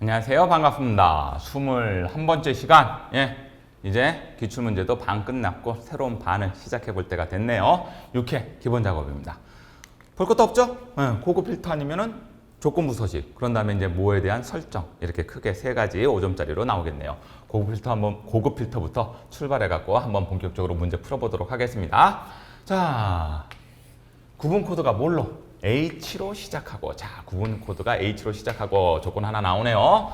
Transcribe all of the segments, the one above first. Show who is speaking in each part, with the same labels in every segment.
Speaker 1: 안녕하세요. 반갑습니다. 21번째 시간. 이제 기출문제도 반 끝났고 새로운 반을 시작해 볼 때가 됐네요. 6회 기본 작업입니다. 볼 것도 없죠? 고급 필터 아니면은 조건부 서식. 그런 다음에 이제 뭐에 대한 설정. 이렇게 크게 세 가지 5점짜리로 나오겠네요. 고급 필터부터 출발해 갖고 한번 본격적으로 문제 풀어보도록 하겠습니다. 자, 구분 코드가 뭘로? H로 시작하고, 자, 구분 코드가 H로 시작하고 조건 하나 나오네요.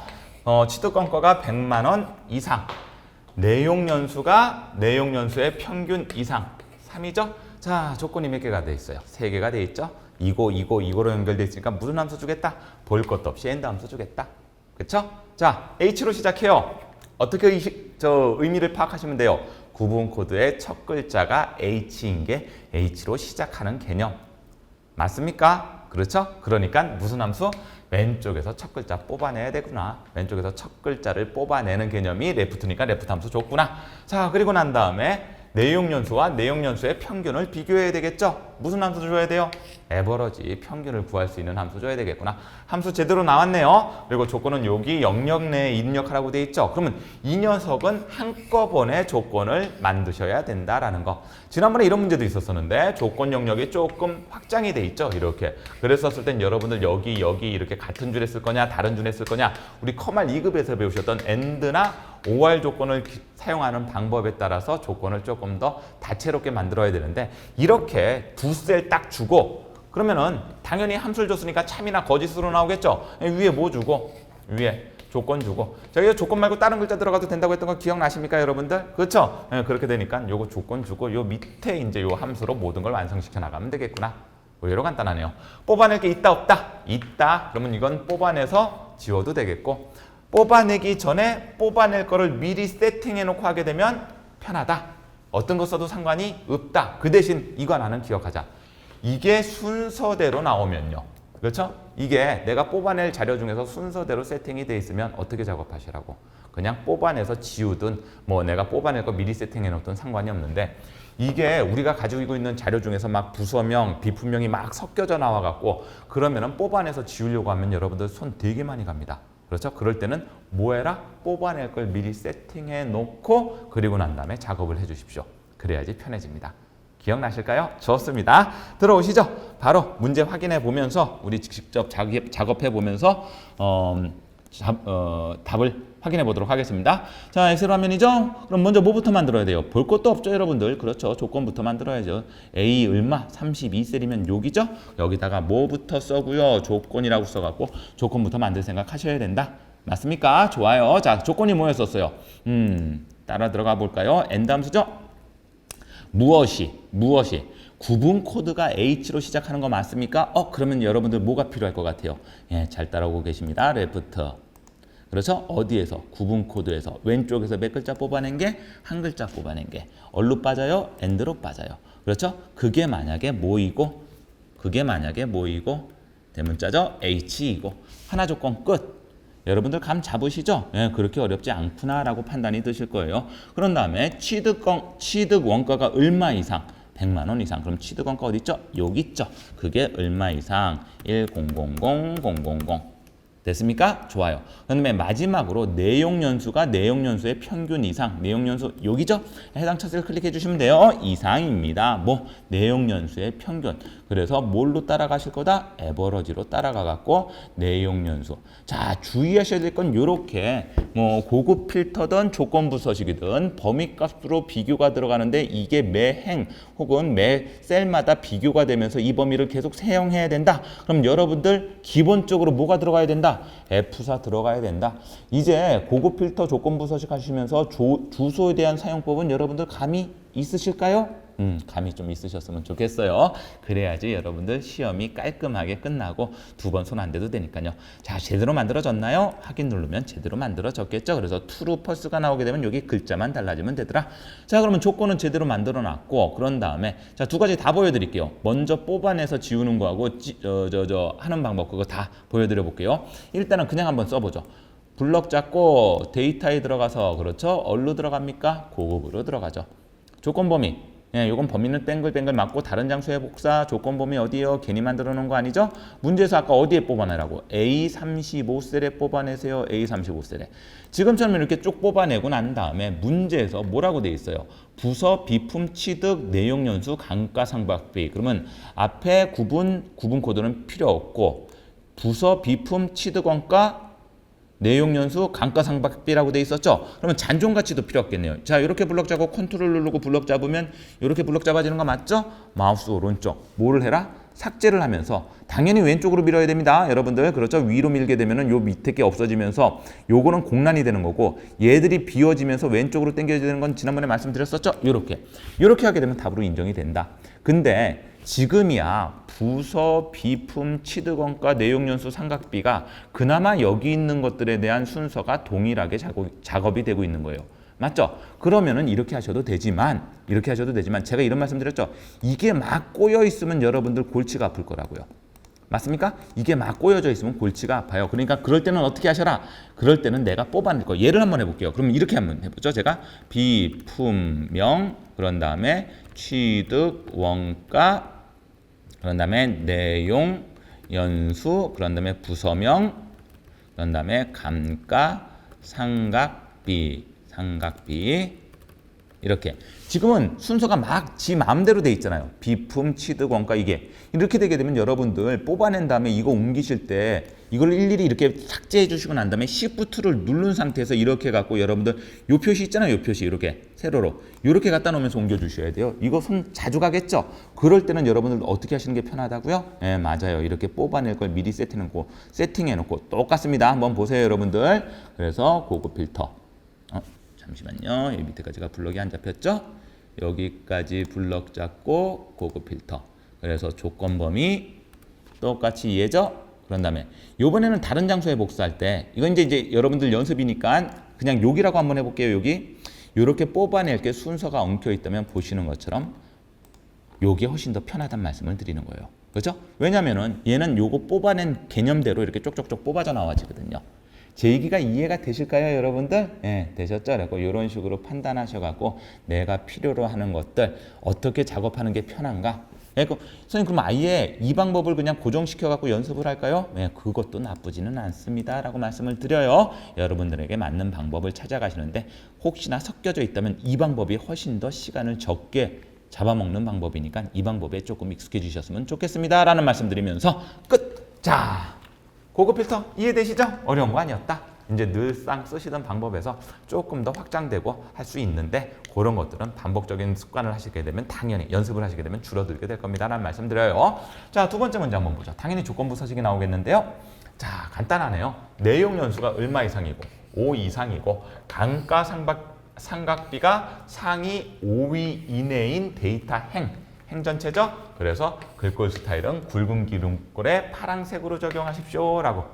Speaker 1: 취득원가가 100만 원 이상, 내용연수의 평균 이상 3이죠. 자, 조건이 몇 개가 돼 있어요? 3개가 돼 있죠. 이거로 연결돼 있으니까 무슨 함수 주겠다? 볼 것도 없이 엔드 함수 주겠다. 그렇죠? 자, H로 시작해요. 어떻게 의미를 파악하시면 돼요? 구분 코드의 첫 글자가 H인 게 H로 시작하는 개념. 맞습니까? 그렇죠? 그러니까 무슨 함수? 왼쪽에서 첫 글자 뽑아내야 되구나. 왼쪽에서 첫 글자를 뽑아내는 개념이 레프트니까 레프트 함수 줬구나. 자, 그리고 난 다음에 내용연수와 내용연수의 평균을 비교해야 되겠죠? 무슨 함수 줘야 돼요? 에버러지, 평균을 구할 수 있는 함수 줘야 되겠구나. 함수 제대로 나왔네요. 그리고 조건은 여기 영역 내에 입력하라고 돼 있죠? 그러면 이 녀석은 한꺼번에 조건을 만드셔야 된다라는 거. 지난번에 이런 문제도 있었었는데 조건 영역이 조금 확장이 돼 있죠? 이렇게. 그랬었을 땐 여러분들 여기 이렇게 같은 줄에 쓸 거냐 다른 줄에 쓸 거냐 우리 커말 2급에서 배우셨던 AND나 OR 조건을 사용하는 방법에 따라서 조건을 조금 더 다채롭게 만들어야 되는데 이렇게 두 셀 딱 주고 그러면은 당연히 함수를 줬으니까 참이나 거짓으로 나오겠죠. 위에 뭐 주고 위에 조건 주고 저기 조건 말고 다른 글자 들어가도 된다고 했던 거 기억나십니까 여러분들? 그렇죠? 그렇게 되니까 요거 조건 주고 요 밑에 이제 요 함수로 모든 걸 완성시켜 나가면 되겠구나. 의외로 간단하네요. 뽑아낼 게 있다 없다? 있다. 그러면 이건 뽑아내서 지워도 되겠고 뽑아내기 전에 뽑아낼 거를 미리 세팅해 놓고 하게 되면 편하다. 어떤 거 써도 상관이 없다. 그 대신 이거 하나는 기억하자. 이게 순서대로 나오면요. 그렇죠? 이게 내가 뽑아낼 자료 중에서 순서대로 세팅이 돼 있으면 어떻게 작업하시라고. 그냥 뽑아내서 지우든 뭐 내가 뽑아낼 거 미리 세팅해 놓든 상관이 없는데 이게 우리가 가지고 있는 자료 중에서 막 부서명, 비품명이 막 섞여져 나와 갖고 그러면은 뽑아내서 지우려고 하면 여러분들 손 되게 많이 갑니다. 그렇죠? 그럴 때는 뭐 해라? 뽑아낼 걸 미리 세팅해 놓고 그리고 난 다음에 작업을 해 주십시오. 그래야지 편해집니다. 기억나실까요? 좋습니다. 들어오시죠. 바로 문제 확인해 보면서 우리 직접 작업해 보면서 답을 확인해 보도록 하겠습니다. 자, 엑셀 화면이죠? 그럼 먼저 뭐부터 만들어야 돼요? 볼 것도 없죠, 여러분들. 그렇죠. 조건부터 만들어야죠. A 얼마? 32셀이면 여기죠? 여기다가 뭐부터 써고요? 조건이라고 써갖고 조건부터 만들 생각 하셔야 된다. 맞습니까? 좋아요. 자, 조건이 뭐였었어요? 따라 들어가 볼까요? 엔드 함수죠? 무엇이 구분 코드가 H로 시작하는 거 맞습니까? 그러면 여러분들 뭐가 필요할 것 같아요? 예, 잘 따라오고 계십니다. 레프트. 그렇죠? 어디에서? 구분 코드에서 왼쪽에서 몇 글자 뽑아낸 게 한 글자 뽑아낸 게 얼로 빠져요? 엔드로 빠져요. 그렇죠? 그게 만약에 뭐이고 대문자죠? H이고 하나 조건 끝. 여러분들 감 잡으시죠? 예, 그렇게 어렵지 않구나라고 판단이 드실 거예요. 그런 다음에 취득 원가가 얼마 이상? 100만 원 이상. 그럼 취득 원가 어디 있죠? 여기 있죠. 그게 얼마 이상? 1000000. 됐습니까? 좋아요. 그다음에 마지막으로 내용연수가 내용연수의 평균 이상. 내용연수 여기죠? 해당 차트를 클릭해 주시면 돼요. 이상입니다. 뭐 내용연수의 평균. 그래서 뭘로 따라가실 거다? 에버러지로 따라가 갖고 내용연수. 자, 주의하셔야 될 건 요렇게 뭐 고급 필터든 조건부 서식이든 범위값으로 비교가 들어가는데 이게 매 행 혹은 매 셀마다 비교가 되면서 이 범위를 계속 사용해야 된다. 그럼 여러분들 기본적으로 뭐가 들어가야 된다? F사 들어가야 된다. 이제 고급 필터 조건부 서식 하시면서 주소에 대한 사용법은 여러분들 감이 있으실까요? 감이 좀 있으셨으면 좋겠어요. 그래야지 여러분들 시험이 깔끔하게 끝나고 두 번 손 안 대도 되니까요. 자, 제대로 만들어졌나요? 확인 누르면 제대로 만들어졌겠죠. 그래서 true, false가 나오게 되면 여기 글자만 달라지면 되더라. 자, 그러면 조건은 제대로 만들어 놨고 그런 다음에 자, 두 가지 다 보여드릴게요. 먼저 뽑아내서 지우는 거하고 하는 방법 그거 다 보여드려 볼게요. 일단은 그냥 한번 써보죠. 블럭 잡고 데이터에 들어가서 그렇죠? 어디로 들어갑니까? 고급으로 들어가죠. 조건 범위 예, 요건 범위는 뱅글뱅글 맞고 다른 장소의 복사 조건 범위 어디에요? 괜히 만들어 놓은 거 아니죠? 문제에서 아까 어디에 뽑아내라고? A35셀에 뽑아내세요. A35셀에. 지금처럼 이렇게 쭉 뽑아내고 난 다음에 문제에서 뭐라고 돼 있어요? 부서, 비품, 취득, 내용 연수, 감가상각비. 그러면 앞에 구분 코드는 필요 없고 부서, 비품, 취득 원가, 내용 연수, 감가상각비라고 돼 있었죠? 그러면 잔존 가치도 필요 없겠네요. 자, 이렇게 블럭 잡고 컨트롤 누르고 블럭 잡으면 이렇게 블럭 잡아지는 거 맞죠? 마우스 오른쪽. 뭐를 해라? 삭제를 하면서 당연히 왼쪽으로 밀어야 됩니다. 여러분들 그렇죠? 위로 밀게 되면은 요 밑에 게 없어지면서 요거는 공란이 되는 거고 얘들이 비워지면서 왼쪽으로 당겨지는 건 지난번에 말씀드렸었죠? 요렇게 하게 되면 답으로 인정이 된다. 근데 지금이야 부서, 비품, 취득원가, 내용연수, 상각비가 그나마 여기 있는 것들에 대한 순서가 동일하게 작업이 되고 있는 거예요. 맞죠? 그러면은 이렇게 하셔도 되지만 제가 이런 말씀 드렸죠? 이게 막 꼬여 있으면 여러분들 골치가 아플 거라고요. 맞습니까? 이게 막 꼬여져 있으면 골치가 아파요. 그러니까 그럴 때는 어떻게 하셔라? 그럴 때는 내가 뽑아낼 거. 예를 한번 해볼게요. 그럼 이렇게 한번 해보죠. 제가 비품명 그런 다음에 취득 원가 그런 다음에 내용 연수 그런 다음에 부서명 그런 다음에 감가 상각비 이렇게 지금은 순서가 막 지 마음대로 돼 있잖아요. 비품, 취득, 원가 이게 이렇게 되게 되면 여러분들 뽑아낸 다음에 이거 옮기실 때 이걸 일일이 이렇게 삭제해 주시고 난 다음에 Shift를 누른 상태에서 이렇게 갖고 여러분들 요 표시 있잖아요. 요 표시 이렇게 세로로 이렇게 갖다 놓으면서 옮겨 주셔야 돼요. 이거 손 자주 가겠죠? 그럴 때는 여러분들 어떻게 하시는 게 편하다고요? 네, 맞아요. 이렇게 뽑아낼 걸 미리 세팅해 놓고 똑같습니다. 한번 보세요, 여러분들. 그래서 고급 필터. 잠시만요. 여기 밑에까지가 블럭이 안 잡혔죠? 여기까지 블럭 잡고 고급 필터. 그래서 조건 범위 똑같이 이해죠? 그런 다음에 요번에는 다른 장소에 복사할 때 이건 이제 여러분들 연습이니까 그냥 여기라고 한번 해볼게요. 여기 이렇게 뽑아낼 게 순서가 엉켜 있다면 보시는 것처럼 요게 훨씬 더 편하단 말씀을 드리는 거예요. 그렇죠? 왜냐면은 얘는 요거 뽑아낸 개념대로 이렇게 쪽쪽쪽 뽑아져 나와지거든요. 제 얘기가 이해가 되실까요, 여러분들? 예, 되셨죠? 그래서 이런 식으로 판단하셔갖고 내가 필요로 하는 것들 어떻게 작업하는 게 편한가? 선생님 그럼 아예 이 방법을 그냥 고정시켜갖고 연습을 할까요? 네, 그것도 나쁘지는 않습니다 라고 말씀을 드려요. 여러분들에게 맞는 방법을 찾아가시는데 혹시나 섞여져 있다면 이 방법이 훨씬 더 시간을 적게 잡아먹는 방법이니까 이 방법에 조금 익숙해지셨으면 좋겠습니다 라는 말씀 드리면서 끝! 자, 고급 필터 이해되시죠? 어려운 거 아니었다. 이제 늘상 쓰시던 방법에서 조금 더 확장되고 할 수 있는데 그런 것들은 반복적인 습관을 하시게 되면 당연히 연습을 하시게 되면 줄어들게 될 겁니다 라는 말씀 드려요. 자, 두 번째 문제 한번 보죠. 당연히 조건부 서식이 나오겠는데요. 자, 간단하네요. 내용 연수가 얼마 이상이고 5 이상이고 감가상각비가 상위 5위 이내인 데이터 행 전체죠. 그래서 글꼴 스타일은 굵은 기둥꼴에 파란색으로 적용하십시오 라고.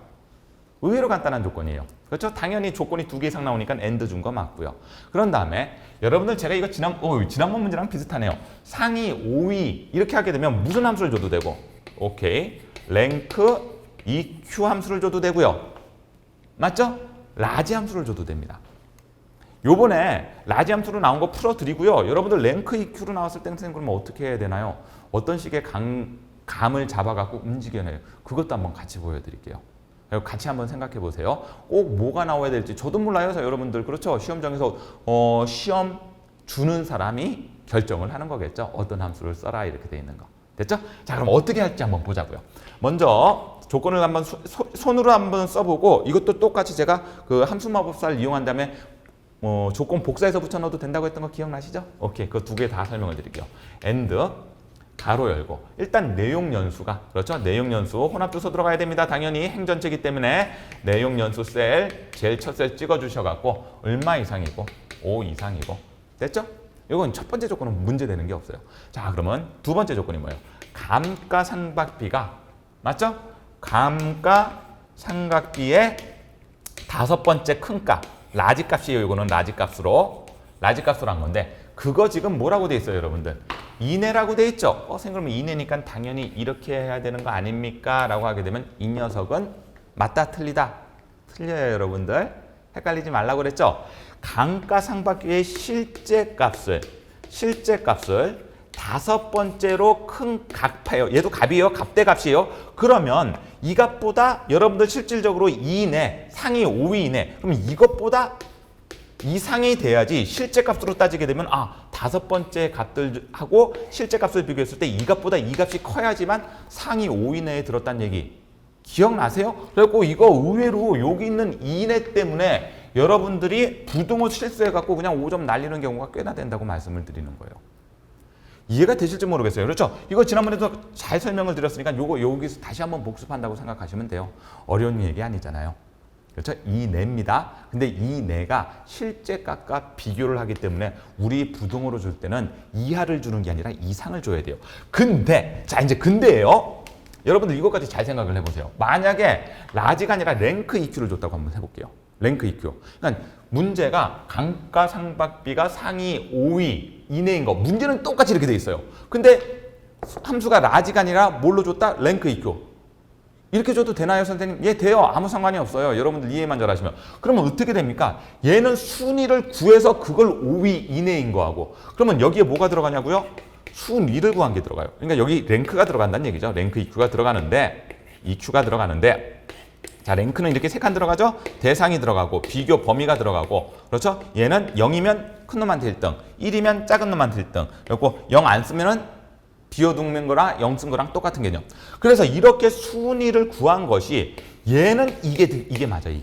Speaker 1: 의외로 간단한 조건이에요. 그렇죠? 당연히 조건이 2개 이상 나오니까 AND 준 거 맞고요. 그런 다음에 여러분들 제가 이거 지난번 문제랑 비슷하네요. 상위 5위 이렇게 하게 되면 무슨 함수를 줘도 되고 오케이. 랭크 EQ 함수를 줘도 되고요. 맞죠? 라지 함수를 줘도 됩니다. 요번에 라지 함수로 나온 거 풀어드리고요. 여러분들 랭크 EQ로 나왔을 때는 선생님 그러면 어떻게 해야 되나요? 어떤 식의 감을 잡아갖고 움직여내요. 그것도 한번 같이 보여드릴게요. 같이 한번 생각해 보세요. 꼭 뭐가 나와야 될지 저도 몰라요. 여러분들 그렇죠? 시험장에서 시험 주는 사람이 결정을 하는 거겠죠. 어떤 함수를 써라 이렇게 돼 있는 거. 됐죠? 자, 그럼 어떻게 할지 한번 보자고요. 먼저 조건을 한번 손으로 한번 써보고 이것도 똑같이 제가 그 함수 마법사를 이용한 다음에 조건 복사해서 붙여넣어도 된다고 했던 거 기억나시죠? 오케이, 그 두 개 다 설명을 드릴게요. AND 가로 열고 일단 내용 연수가 그렇죠? 내용 연수 혼합 주소 들어가야 됩니다. 당연히 행전체이기 때문에 내용 연수 셀 제일 첫 셀 찍어 주셔갖고 얼마 이상이고 5 이상이고 됐죠? 이건 첫 번째 조건은 문제 되는 게 없어요. 자, 그러면 두 번째 조건이 뭐예요? 감가상각비가 맞죠? 감가상각비의 다섯 번째 큰 값 라지 값이에요. 이거는 라지 값으로 한 건데 그거 지금 뭐라고 돼 있어요, 여러분들? 이내라고 돼 있죠? 선생님 그러면 이내니까 당연히 이렇게 해야 되는 거 아닙니까? 라고 하게 되면 이 녀석은 맞다 틀리다? 틀려요, 여러분들. 헷갈리지 말라고 그랬죠? 감가상각비의 실제 값을 다섯 번째로 큰 값이에요. 얘도 값이에요. 값 대 값이에요. 그러면 이 값보다 여러분들 실질적으로 2 이내, 상위 5위 이내. 그럼 이것보다 이상이 돼야지 실제 값으로 따지게 되면 다섯 번째 값들하고 실제 값을 비교했을 때 이 값보다 이 값이 커야지만 상위 5위 내에 들었다는 얘기 기억나세요? 그래갖고 이거 의외로 여기 있는 2 이내 때문에 여러분들이 부등호 실수해갖고 그냥 5점 날리는 경우가 꽤나 된다고 말씀을 드리는 거예요. 이해가 되실지 모르겠어요. 그렇죠? 이거 지난번에도 잘 설명을 드렸으니까 요거 여기서 다시 한번 복습한다고 생각하시면 돼요. 어려운 얘기 아니잖아요. 그렇죠? 이 내입니다. 근데 이 내가 실제 값과 비교를 하기 때문에 우리 부등호로 줄 때는 이하를 주는 게 아니라 이상을 줘야 돼요. 근데 자 이제 근데예요. 여러분들 이것까지 잘 생각을 해보세요. 만약에 라지가 아니라 랭크 EQ를 줬다고 한번 해볼게요. 랭크 EQ. 그러니까 문제가 감가상각비가 상위 5위 이내인 거. 문제는 똑같이 이렇게 돼 있어요. 근데 함수가 라지가 아니라 뭘로 줬다? 랭크 EQ. 이렇게 줘도 되나요, 선생님? 예, 돼요. 아무 상관이 없어요. 여러분들 이해만 잘하시면. 그러면 어떻게 됩니까? 얘는 순위를 구해서 그걸 5위 이내인 거하고. 그러면 여기에 뭐가 들어가냐고요? 순위를 구한 게 들어가요. 그러니까 여기 랭크가 들어간다는 얘기죠. 랭크 EQ가 들어가는데, 자, 랭크는 이렇게 세 칸 들어가죠? 대상이 들어가고, 비교 범위가 들어가고, 그렇죠? 얘는 0이면 큰 놈한테 1등, 1이면 작은 놈한테 1등, 그리고 0 안 쓰면은 비워둔 거랑 0 쓴 거랑 똑같은 개념. 그래서 이렇게 순위를 구한 것이 얘는 이게 맞아요.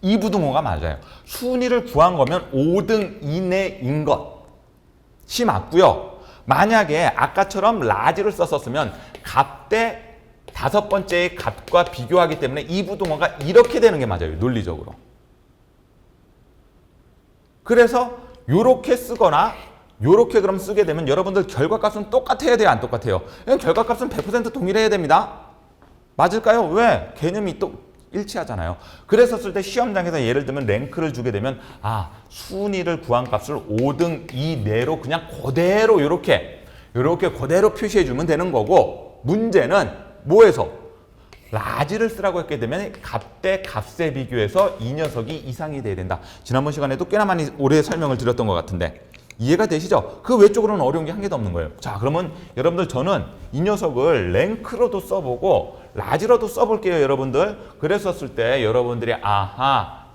Speaker 1: 이 부등호가 맞아요. 순위를 구한 거면 5등 이내인 것이 맞고요. 만약에 아까처럼 라지를 썼었으면 값 대 다섯 번째의 값과 비교하기 때문에 이 부등호가 이렇게 되는 게 맞아요. 논리적으로. 그래서 요렇게 쓰거나 요렇게 그럼 쓰게 되면 여러분들 결과값은 똑같아야 돼요? 안 똑같아요? 결과값은 100% 동일해야 됩니다. 맞을까요? 왜? 개념이 또 일치하잖아요. 그래서 쓸 때 시험장에서 예를 들면 랭크를 주게 되면 순위를 구한 값을 5등 이내로 그냥 그대로 요렇게 그대로 표시해 주면 되는 거고, 문제는 뭐에서? 라지를 쓰라고 했게 되면 값 대 값에 비교해서 이 녀석이 이상이 돼야 된다. 지난번 시간에도 꽤나 많이 오래 설명을 드렸던 것 같은데 이해가 되시죠? 그 외쪽으로는 어려운 게 한 개도 없는 거예요. 자, 그러면 여러분들 저는 이 녀석을 랭크로도 써보고 라지로도 써볼게요, 여러분들. 그랬었을 때 여러분들이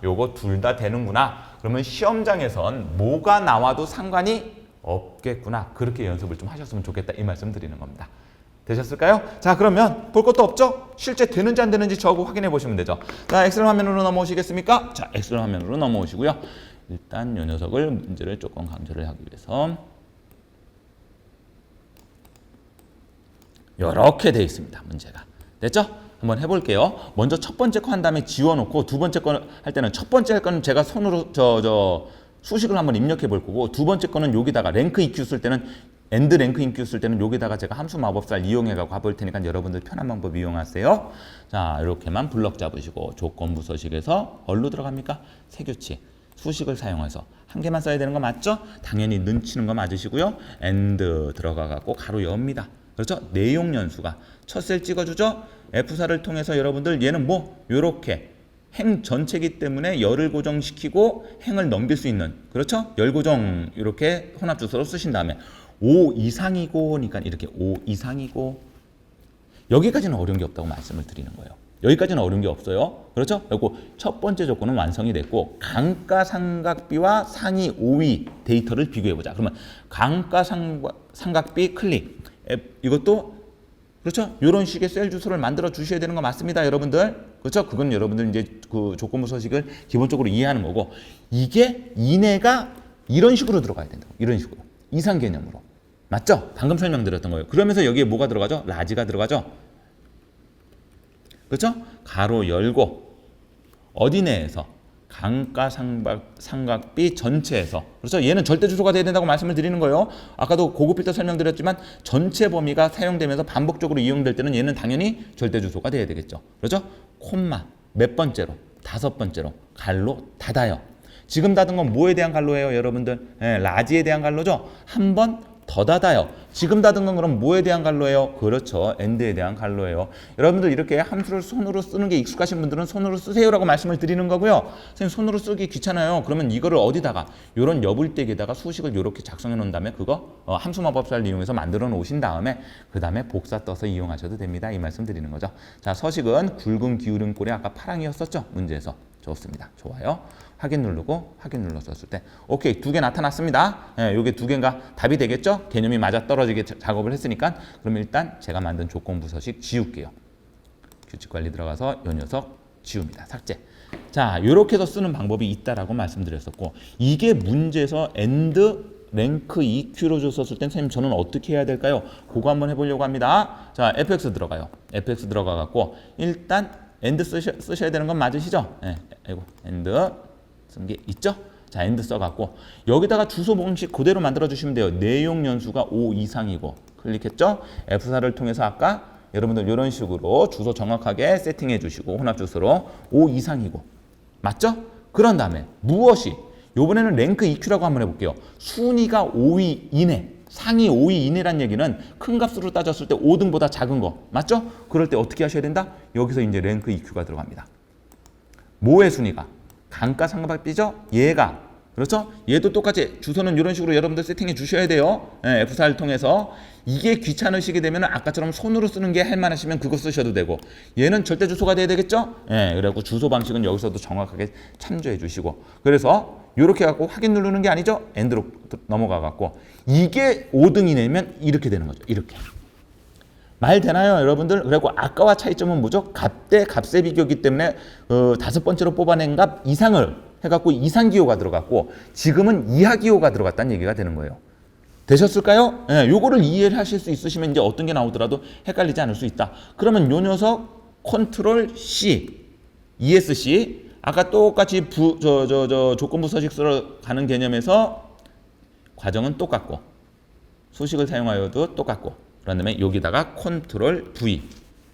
Speaker 1: 요거 둘 다 되는구나. 그러면 시험장에선 뭐가 나와도 상관이 없겠구나. 그렇게 연습을 좀 하셨으면 좋겠다. 이 말씀 드리는 겁니다. 되셨을까요? 자, 그러면 볼 것도 없죠? 실제 되는지 안 되는지 저하고 확인해 보시면 되죠. 자, 엑셀 화면으로 넘어오시겠습니까? 자, 엑셀 화면으로 넘어오시고요. 일단 이 녀석을 문제를 조금 강조를 하기 위해서 이렇게 되어 있습니다. 문제가. 됐죠? 한번 해볼게요. 먼저 첫 번째 거 한 다음에 지워놓고 두 번째 거 할 때는 첫 번째 할 거는 제가 손으로 수식을 한번 입력해 볼 거고, 두 번째 거는 여기다가 랭크 EQ 쓸 때는 엔드 랭크 EQ 쓸 때는 여기다가 제가 함수 마법사를 이용해가지고 가볼 테니까 여러분들 편한 방법 이용하세요. 자, 이렇게만 블럭 잡으시고 조건부 서식에서 어디로 들어갑니까? 세교치. 수식을 사용해서 한 개만 써야 되는 거 맞죠? 당연히 는치는 거 맞으시고요. 엔드 들어가갖고 가로 엽니다. 그렇죠? 내용 연수가 첫 셀 찍어주죠? F4를 통해서 여러분들 얘는 요렇게 행 전체이기 때문에 열을 고정시키고 행을 넘길 수 있는, 그렇죠? 열 고정 이렇게 혼합 주소로 쓰신 다음에 5 이상이고니까 이렇게 5 이상이고, 여기까지는 어려운 게 없다고 말씀을 드리는 거예요. 여기까지는 어려운 게 없어요. 그렇죠? 그리고 첫 번째 조건은 완성이 됐고, 감가상각비와 상위 5위 데이터를 비교해보자. 그러면 감가상각비 클릭. 이것도 그렇죠? 이런 식의 셀 주소를 만들어 주셔야 되는 거 맞습니다, 여러분들. 그렇죠? 그건 여러분들 이제 그 조건부 서식을 기본적으로 이해하는 거고, 이게 이내가 이런 식으로 들어가야 된다. 이런 식으로. 이상 개념으로. 맞죠? 방금 설명드렸던 거예요. 그러면서 여기에 뭐가 들어가죠? 라지가 들어가죠? 그렇죠? 가로 열고 어디 내에서? 감가상각비 전체에서. 그렇죠? 얘는 절대 주소가 돼야 된다고 말씀을 드리는 거예요. 아까도 고급 필터 설명드렸지만 전체 범위가 사용되면서 반복적으로 이용될 때는 얘는 당연히 절대 주소가 돼야 되겠죠. 그렇죠? 콤마 몇 번째로? 다섯 번째로 갈로 닫아요. 지금 닫은 건 뭐에 대한 갈로예요, 여러분들? 라지에 대한 갈로죠. 한번 더 닫아요. 지금 닫은 건 그럼 뭐에 대한 갈로예요? 그렇죠. AND에 대한 갈로예요. 여러분들 이렇게 함수를 손으로 쓰는 게 익숙하신 분들은 손으로 쓰세요라고 말씀을 드리는 거고요. 선생님 손으로 쓰기 귀찮아요. 그러면 이거를 어디다가 이런 여불대기에다가 수식을 이렇게 작성해 놓은 다음에 그거 함수 마법사를 이용해서 만들어 놓으신 다음에 그 다음에 복사 떠서 이용하셔도 됩니다. 이 말씀 드리는 거죠. 자, 서식은 굵은 기울은 꼴이 아까 파랑이었었죠. 문제에서. 좋습니다. 좋아요. 확인 누르고 확인 눌렀었을 때 오케이, 2개 나타났습니다. 예, 요게 2개인가 답이 되겠죠? 개념이 맞아 떨어지게 작업을 했으니까. 그럼 일단 제가 만든 조건부 서식 지울게요. 규칙 관리 들어가서 요 녀석 지웁니다. 삭제. 자, 요렇게 해서 쓰는 방법이 있다라고 말씀드렸었고, 이게 문제에서 AND 랭크 EQ로 줬었을 땐 선생님 저는 어떻게 해야 될까요? 그거 한번 해보려고 합니다. 자, fx 들어가요. fx 들어가 갖고 일단 AND 쓰셔야 되는 건 맞으시죠? 네, 아이고, AND 쓴 게 있죠? 자, AND 써갖고 여기다가 주소 공식 그대로 만들어 주시면 돼요. 내용 연수가 5 이상이고 클릭했죠? F4를 통해서 아까 여러분들 이런 식으로 주소 정확하게 세팅해 주시고 혼합 주소로 5 이상이고 맞죠? 그런 다음에 무엇이 이번에는 랭크 EQ라고 한번 해볼게요. 순위가 5위 이내, 상위 5위 이내란 얘기는 큰 값으로 따졌을 때 5등보다 작은 거 맞죠? 그럴 때 어떻게 하셔야 된다? 여기서 이제 랭크 EQ가 들어갑니다. 뭐의 순위가? 강가 상각비죠? 얘가 그렇죠? 얘도 똑같이 주소는 이런 식으로 여러분들 세팅해 주셔야 돼요. 네, F4를 통해서. 이게 귀찮으시게 되면 아까처럼 손으로 쓰는 게 할만하시면 그거 쓰셔도 되고, 얘는 절대 주소가 돼야 되겠죠? 네, 그래갖고 주소 방식은 여기서도 정확하게 참조해 주시고, 그래서 이렇게 갖고 확인 누르는 게 아니죠? 엔드로 넘어가 갖고 이게 5등 이내면 이렇게 되는 거죠. 이렇게. 말 되나요, 여러분들? 그리고 아까와 차이점은 뭐죠? 값 대 값의 비교이기 때문에 5번째로 뽑아낸 값 이상을 해갖고 이상 기호가 들어갔고, 지금은 이하 기호가 들어갔다는 얘기가 되는 거예요. 되셨을까요? 예, 요거를 이해를 하실 수 있으시면 이제 어떤 게 나오더라도 헷갈리지 않을 수 있다. 그러면 요 녀석 컨트롤 C, ESC 아까 똑같이 조건부 서식 쓰러 가는 개념에서 과정은 똑같고 수식을 사용하여도 똑같고, 그런 다음에 여기다가 컨트롤 V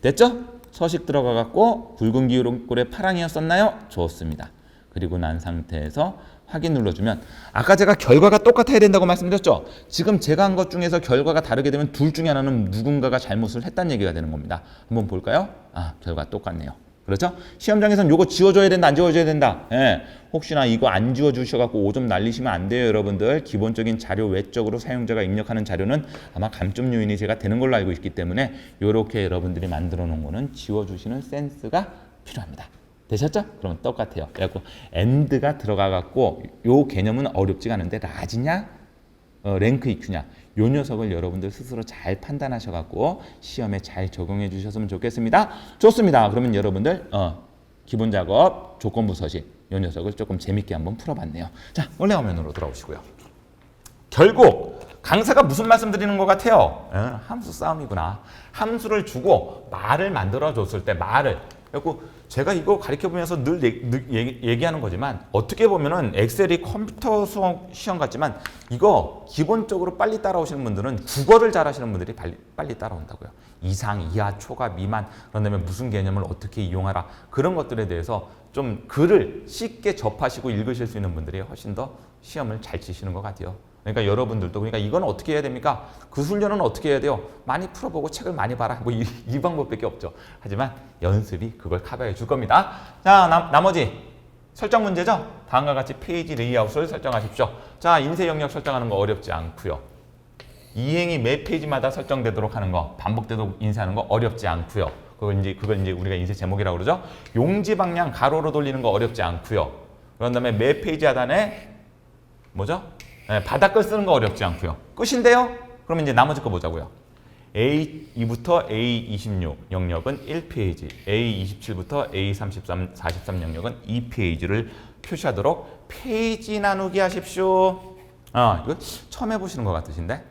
Speaker 1: 됐죠? 서식 들어가 갖고 굵은 기울은 꼴에 파랑이었었나요? 좋습니다. 그리고 난 상태에서 확인 눌러주면 아까 제가 결과가 똑같아야 된다고 말씀드렸죠? 지금 제가 한 것 중에서 결과가 다르게 되면 둘 중에 하나는 누군가가 잘못을 했다는 얘기가 되는 겁니다. 한번 볼까요? 아, 결과 똑같네요. 그렇죠? 시험장에서는 요거 지워줘야 된다, 안 지워줘야 된다. 예. 혹시나 이거 안 지워주셔갖고 5점 날리시면 안 돼요, 여러분들. 기본적인 자료 외적으로 사용자가 입력하는 자료는 아마 감점 요인이 제가 되는 걸로 알고 있기 때문에 요렇게 여러분들이 만들어 놓은 거는 지워주시는 센스가 필요합니다. 되셨죠? 그러면 똑같아요. 그래갖고 AND가 들어가갖고 요 개념은 어렵지가 않은데 라지냐, 랭크 EQ냐, 요 녀석을 여러분들 스스로 잘 판단하셔갖고 시험에 잘 적용해 주셨으면 좋겠습니다. 좋습니다. 그러면 여러분들 기본 작업 조건부 서식 요 녀석을 조금 재밌게 한번 풀어봤네요. 자, 원래 화면으로 돌아오시고요. 결국 강사가 무슨 말씀 드리는 것 같아요? 함수 싸움이구나. 함수를 주고 말을 만들어 줬을 때 말을, 그래갖고 제가 이거 가르쳐보면서 늘 얘기하는 거지만 어떻게 보면은 엑셀이 컴퓨터 수업 시험 같지만 이거 기본적으로 빨리 따라오시는 분들은 국어를 잘하시는 분들이 빨리 따라온다고요. 이상, 이하, 초과, 미만, 그런 다음에 무슨 개념을 어떻게 이용하라, 그런 것들에 대해서 좀 글을 쉽게 접하시고 읽으실 수 있는 분들이 훨씬 더 시험을 잘 치시는 것 같아요. 그러니까 여러분들도, 그러니까 이건 어떻게 해야 됩니까? 그 훈련은 어떻게 해야 돼요? 많이 풀어보고 책을 많이 봐라. 뭐 이 방법밖에 없죠. 하지만 연습이 그걸 커버해 줄 겁니다. 자, 나머지 설정 문제죠? 다음과 같이 페이지 레이아웃을 설정하십시오. 자, 인쇄 영역 설정하는 거 어렵지 않고요. 이행이 매 페이지마다 설정되도록 하는 거, 반복되도록 인쇄하는 거 어렵지 않고요. 그걸 이제 우리가 인쇄 제목이라고 그러죠. 용지 방향 가로로 돌리는 거 어렵지 않고요. 그런 다음에 매 페이지 하단에 뭐죠? 네, 바닥글 쓰는 거 어렵지 않고요. 끝인데요? 그러면 이제 나머지 거 보자고요. A2부터 A26 영역은 1페이지, A27부터 A33, 43 영역은 2페이지를 표시하도록 페이지 나누기 하십시오. 이거 처음 해보시는 것 같으신데?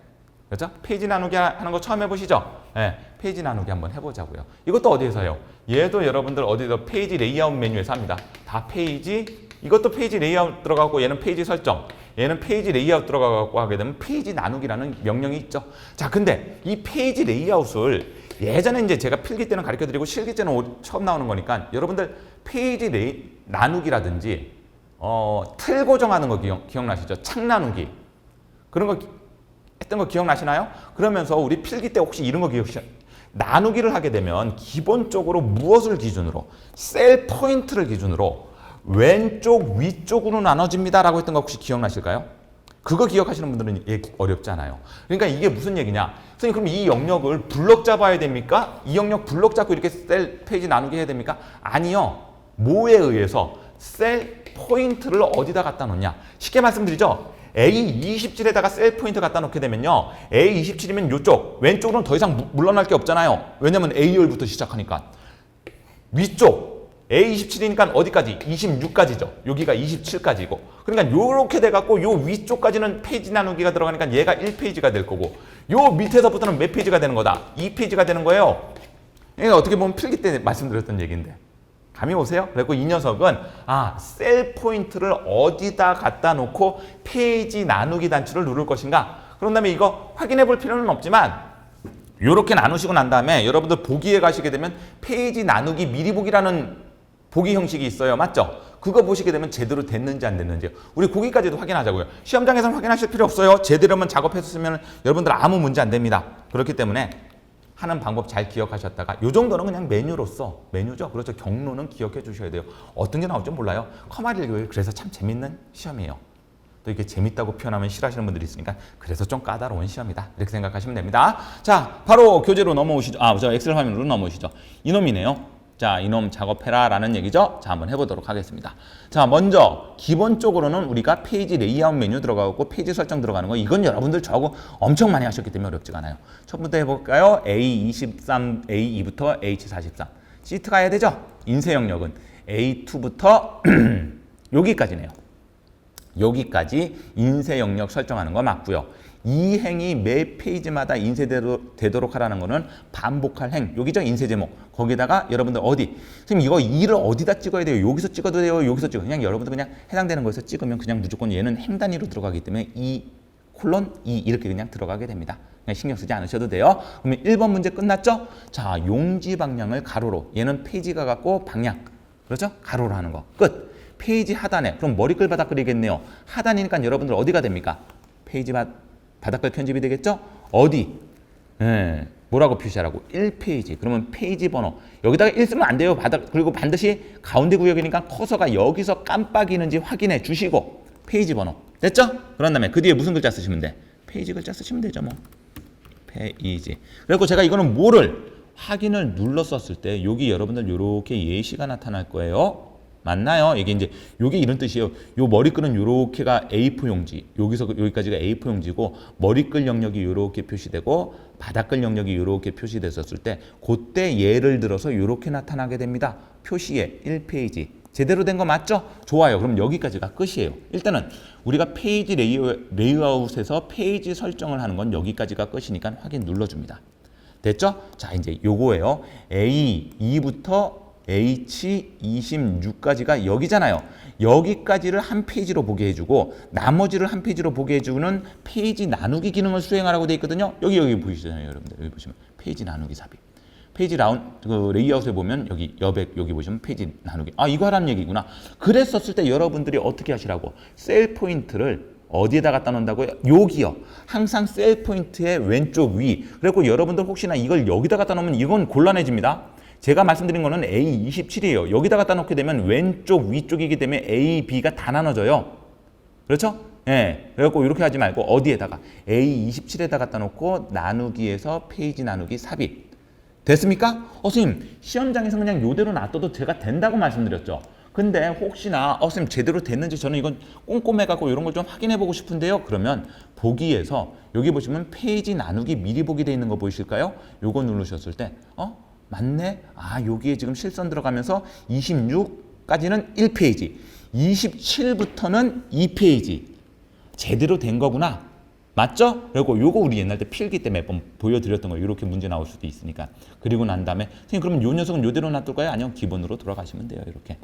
Speaker 1: 그렇죠? 페이지 나누기 하는 거 처음 해보시죠? 네, 페이지 나누기 한번 해보자고요. 이것도 어디에서 해요? 얘도 여러분들 어디서 페이지 레이아웃 메뉴에서 합니다. 다 페이지, 이것도 페이지 레이아웃 들어가고 얘는 페이지 설정, 얘는 페이지 레이아웃 들어가고 하게 되면 페이지 나누기라는 명령이 있죠. 자, 근데 이 페이지 레이아웃을 예전에 이제 제가 필기 때는 가르쳐 드리고 실기 때는 처음 나오는 거니까 여러분들 페이지 나누기라든지 틀 고정하는 거 기억나시죠? 창 나누기. 그런 거 했던 거 기억나시나요? 그러면서 우리 필기 때 혹시 이런 거 기억하시나요? 나누기를 하게 되면 기본적으로 무엇을 기준으로? 셀 포인트를 기준으로 왼쪽 위쪽으로 나눠집니다 라고 했던 거 혹시 기억나실까요? 그거 기억하시는 분들은 어렵지 않아요. 그러니까 이게 무슨 얘기냐? 선생님 그럼 이 영역을 블럭 잡아야 됩니까? 이 영역 블럭 잡고 이렇게 셀 페이지 나누기 해야 됩니까? 아니요. 뭐에 의해서 셀 포인트를 어디다 갖다 놓냐? 쉽게 말씀드리죠. A27에다가 셀 포인트 갖다 놓게 되면요. A27이면 이쪽 왼쪽으로는 더 이상 물러날 게 없잖아요. 왜냐면 A열부터 시작하니까. 위쪽 A27이니까 어디까지? 26까지죠. 여기가 27까지고. 그러니까 요렇게 돼갖고 요 위쪽까지는 페이지 나누기가 들어가니까 얘가 1페이지가 될 거고 요 밑에서부터는 몇 페이지가 되는 거다? 2페이지가 되는 거예요. 이게 어떻게 보면 필기 때 말씀드렸던 얘기인데. 감이 오세요? 그리고 이 녀석은 셀 포인트를 어디다 갖다 놓고 페이지 나누기 단추를 누를 것인가? 그런 다음에 이거 확인해 볼 필요는 없지만 이렇게 나누시고 난 다음에 여러분들 보기에 가시게 되면 페이지 나누기 미리 보기라는 보기 형식이 있어요. 맞죠? 그거 보시게 되면 제대로 됐는지 안 됐는지 우리 거기까지도 확인하자고요. 시험장에서는 확인하실 필요 없어요. 제대로만 작업했으면 여러분들 아무 문제 안 됩니다. 그렇기 때문에 하는 방법 잘 기억하셨다가 이 정도는 그냥 메뉴로서 메뉴죠. 그렇죠. 경로는 기억해 주셔야 돼요. 어떤 게 나올지 몰라요. 커마일교육 그래서 참 재밌는 시험이에요. 또 이렇게 재밌다고 표현하면 싫어하시는 분들이 있으니까 그래서 좀 까다로운 시험이다. 이렇게 생각하시면 됩니다. 자, 바로 교재로 넘어오시죠. 저 엑셀 화면으로 넘어오시죠. 이놈이네요. 자, 이놈 작업해라 라는 얘기죠. 자, 한번 해보도록 하겠습니다. 자, 먼저 기본적으로는 우리가 페이지 레이아웃 메뉴 들어가고 페이지 설정 들어가는 거 이건 여러분들 저하고 엄청 많이 하셨기 때문에 어렵지가 않아요. 첫부터 해볼까요? A23, A2부터 H43 시트 가야 되죠? 인쇄 영역은 A2부터 여기까지네요. 여기까지 인쇄 영역 설정하는 거 맞고요. 이 행이 매 페이지마다 인쇄되도록 하라는 거는 반복할 행. 여기죠? 인쇄 제목. 거기다가 여러분들 어디? 선생님 이거 2를 어디다 찍어야 돼요? 여기서 찍어도 돼요? 여기서 찍어. 그냥 여러분들 그냥 해당되는 거에서 찍으면 그냥 무조건 얘는 행 단위로 들어가기 때문에 2:2 이렇게 그냥 들어가게 됩니다. 그냥 신경 쓰지 않으셔도 돼요. 그러면 1번 문제 끝났죠? 자, 용지 방향을 가로로. 얘는 페이지가 갖고 방향. 그렇죠? 가로로 하는 거. 끝. 페이지 하단에. 그럼 머리글 바닥글이겠네요. 하단이니까 여러분들 어디가 됩니까? 페이지 바닥글 편집이 되겠죠? 어디? 뭐라고 표시하라고? 1페이지. 그러면 페이지 번호. 여기다가 1 쓰면 안 돼요. 그리고 반드시 가운데 구역이니까 커서가 여기서 깜빡이는지 확인해 주시고 페이지 번호. 됐죠? 그런 다음에 그 뒤에 무슨 글자 쓰시면 돼? 페이지 글자 쓰시면 되죠, 뭐. 페이지. 그리고 제가 이거는 뭐를 확인을 눌렀었을 때 여기 여러분들 이렇게 예시가 나타날 거예요. 맞나요? 이게 이제 요게 이런 뜻이에요. 요 머리끈은 요렇게가 A4 용지, 여기서 여기까지가 A4 용지고 머리끈 영역이 요렇게 표시되고 바닥끈 영역이 요렇게 표시됐었을 때 그때 예를 들어서 요렇게 나타나게 됩니다. 표시에 1페이지. 제대로 된 거 맞죠? 좋아요. 그럼 여기까지가 끝이에요. 일단은 우리가 페이지 레이아웃에서 페이지 설정을 하는 건 여기까지가 끝이니까 확인 눌러줍니다. 됐죠? 자, 이제 요거예요. A2부터 H26까지가 여기잖아요. 여기까지를 한 페이지로 보게 해주고 나머지를 한 페이지로 보게 해주는 페이지 나누기 기능을 수행하라고 되어 있거든요. 여기 보이시잖아요, 여러분들. 여기 보시면 페이지 나누기 삽입. 페이지 레이아웃에 보면 여기 여백 여기 보시면 페이지 나누기. 이거 하라는 얘기구나. 그랬었을 때 여러분들이 어떻게 하시라고? 셀 포인트를 어디에다 갖다 놓는다고요? 여기요. 항상 셀 포인트의 왼쪽 위. 그리고 여러분들 혹시나 이걸 여기다 갖다 놓으면 이건 곤란해집니다. 제가 말씀드린 거는 A27이에요. 여기다 갖다 놓게 되면 왼쪽 위쪽이기 때문에 A, B가 다 나눠져요. 그렇죠? 예. 그래갖고 이렇게 하지 말고 어디에다가 A27에다 갖다 놓고 나누기에서 페이지 나누기 삽입. 됐습니까? 선생님 시험장에서 그냥 요대로 놔둬도 제가 된다고 말씀드렸죠. 근데 혹시나 선생님 제대로 됐는지 저는 이건 꼼꼼해갖고 이런 걸 좀 확인해보고 싶은데요. 그러면 보기에서 여기 보시면 페이지 나누기 미리 보기 돼 있는 거 보이실까요? 요거 누르셨을 때 맞네? 여기에 지금 실선 들어가면서 26까지는 1페이지, 27부터는 2페이지. 제대로 된 거구나. 맞죠? 그리고 요거 우리 옛날 때 필기 때 몇 번 보여드렸던 거 이렇게 문제 나올 수도 있으니까. 그리고 난 다음에 선생님 그러면 요 녀석은 요대로 놔둘까요? 아니요. 기본으로 돌아가시면 돼요. 이렇게.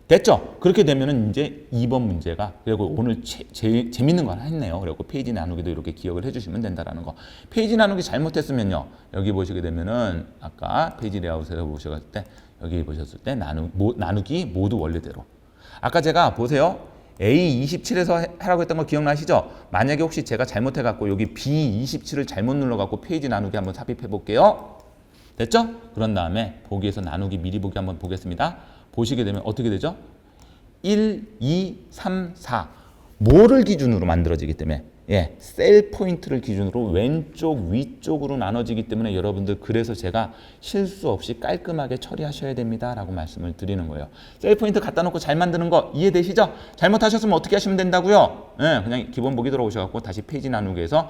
Speaker 1: 됐죠? 그렇게 되면은 이제 2번 문제가 그리고 오늘 재밌는 거 하나 했네요. 그리고 페이지 나누기도 이렇게 기억을 해주시면 된다라는 거. 페이지 나누기 잘못했으면요. 여기 보시게 되면은 아까 페이지 레이아웃에서 보셨을 때 여기 보셨을 때 나누기 모두 원래대로. 아까 제가 보세요. A27에서 하라고 했던 거 기억나시죠? 만약에 혹시 제가 잘못해갖고 여기 B27을 잘못 눌러갖고 페이지 나누기 한번 삽입해 볼게요. 됐죠? 그런 다음에 보기에서 나누기 미리 보기 한번 보겠습니다. 보시게 되면 어떻게 되죠? 1, 2, 3, 4 뭐를 기준으로 만들어지기 때문에 셀 포인트를 기준으로 왼쪽 위쪽으로 나눠지기 때문에 여러분들 그래서 제가 실수 없이 깔끔하게 처리하셔야 됩니다 라고 말씀을 드리는 거예요. 셀 포인트 갖다 놓고 잘 만드는 거 이해되시죠? 잘못하셨으면 어떻게 하시면 된다고요? 그냥 기본 보기 들어오셔서 다시 페이지 나누기에서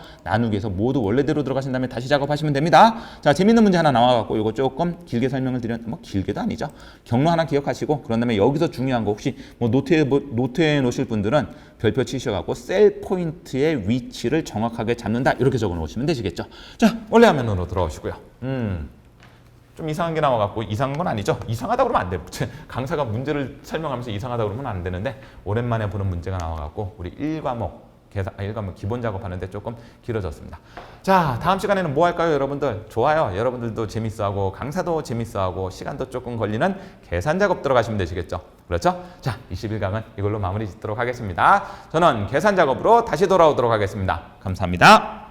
Speaker 1: 모두 원래대로 들어가신 다음에 다시 작업하시면 됩니다. 자, 재밌는 문제 하나 나와갖고 이거 조금 길게 설명을 드렸는데 길게도 아니죠. 경로 하나 기억하시고 그런 다음에 여기서 중요한 거 혹시 노트에 놓으실 분들은 별표 치셔갖고 셀 포인트의 위치를 정확하게 잡는다 이렇게 적어 놓으시면 되시겠죠. 자, 원래 화면으로 들어오시고요. 좀 이상한 게 나와갖고 이상한 건 아니죠. 이상하다고 그러면 안 돼요. 강사가 문제를 설명하면서 이상하다고 그러면 안 되는데 오랜만에 보는 문제가 나와갖고 우리 1과목 기본 작업하는데 조금 길어졌습니다. 자, 다음 시간에는 뭐 할까요, 여러분들? 좋아요. 여러분들도 재밌어하고 강사도 재밌어하고 시간도 조금 걸리는 계산 작업 들어가시면 되시겠죠. 그렇죠? 자, 21강은 이걸로 마무리 짓도록 하겠습니다. 저는 계산 작업으로 다시 돌아오도록 하겠습니다. 감사합니다.